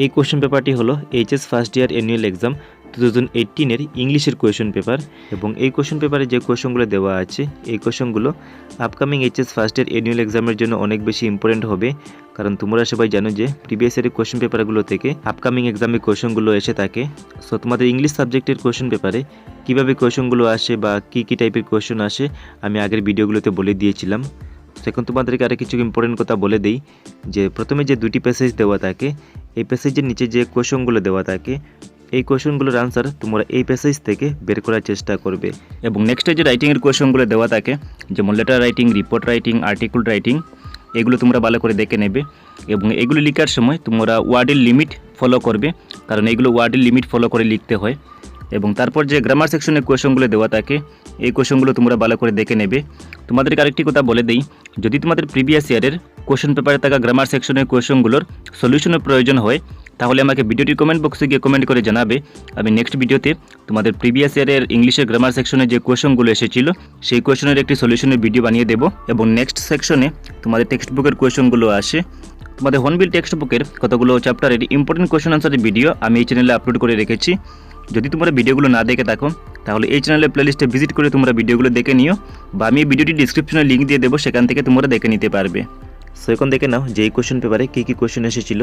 এই কোয়েশ্চেন পেপারটি হলো HS first year annual exam 2018 ইংলিশের কোয়েশ্চেন পেপার এবং এই কোয়েশ্চেন পেপারে যে কোয়েশ্চনগুলো দেওয়া আছে এই কোয়েশ্চনগুলো upcoming HS first year annual এক্সামের জন্য অনেক বেশি ইম্পর্টেন্ট হবে। কারণ তোমরা সবাই জানো যে প্রিভিয়াস ইয়ারের কোয়েশ্চেন পেপারগুলো থেকে আপকামিং এক্সামে কোয়েশ্চনগুলো এসে থাকে। সো তোমাদের ইংলিশ সাবজেক্টের কোয়েশ্চেন পেপারে কীভাবে কোয়েশ্চনগুলো আসে বা কী টাইপের কোয়েশ্চন আসে আমি আগের ভিডিওগুলোতে বলে দিয়েছিলাম। এখন তোমাদেরকে আরও কিছু ইম্পর্টেন্ট কথা বলে দিই যে প্রথমে যে দুটি প্যাসেজ দেওয়া থাকে এই প্যাসেজের নিচে যে কোয়েশ্চনগুলো দেওয়া থাকে এই কোয়েশ্চনগুলোর আনসার তোমরা এই প্যাসেজ থেকে বের করার চেষ্টা করবে। এবং নেক্সটে যে রাইটিংয়ের কোয়েশ্চনগুলো দেওয়া থাকে যেমন letter writing, report writing, article writing, এগুলো তোমরা ভালো করে দেখে নেবে এবং এগুলো লেখার সময় তোমরা ওয়ার্ডের লিমিট ফলো করবে, কারণ এগুলো ওয়ার্ডের লিমিট ফলো করে লিখতে হয়। এবং তারপর যে গ্রামার সেকশনের কোয়েশ্চনগুলো দেওয়া থাকে এই কোয়েশ্চনগুলো তোমরা ভালো করে দেখে নেবে। তোমাদেরকে আরেকটি কথা বলে দিই, যদি তোমাদের প্রিভিয়াস ইয়ারের কোয়েশ্চন পেপারে থাকা গ্রামার সেকশনের কোয়েশ্চনগুলোর সলিউশনের প্রয়োজন হয় তাহলে আমাকে ভিডিওটির কমেন্ট বক্সে গিয়ে কমেন্ট করে জানাবে। আমি নেক্সট ভিডিওতে তোমাদের প্রিভিয়াস ইয়ারের ইংলিশের গ্রামার সেকশনে যে কোয়েশ্চনগুলো এসেছিল সেই কোয়েশ্চনের একটি সলিউশনের ভিডিও বানিয়ে দেবো। এবং নেক্সট সেকশনে তোমাদের টেক্সট বুকের কোয়েশ্চনগুলো আসে। তোমাদের হর্নবিল টেক্সট বুকের কতগুলো চ্যাপ্টারের ইম্পর্টেন্ট কোয়েশ্চন আনসারের ভিডিও আমি এই চ্যানেলে আপলোড করে রেখেছি। যদি তোমরা ভিডিওগুলো না দেখে থাকো তাহলে এই চ্যানেলের প্লেলিস্টে ভিজিট করে তোমরা ভিডিওগুলো দেখে নিও বা আমি এই ভিডিওটি ডিসক্রিপশনে লিঙ্ক দিয়ে দেবো, সেখান থেকে তোমরা দেখে নিতে পারবে। সো এখন দেখে নাও যে এই কোয়েশ্চন পেপারে কী কী কোয়েশ্চন এসেছিল।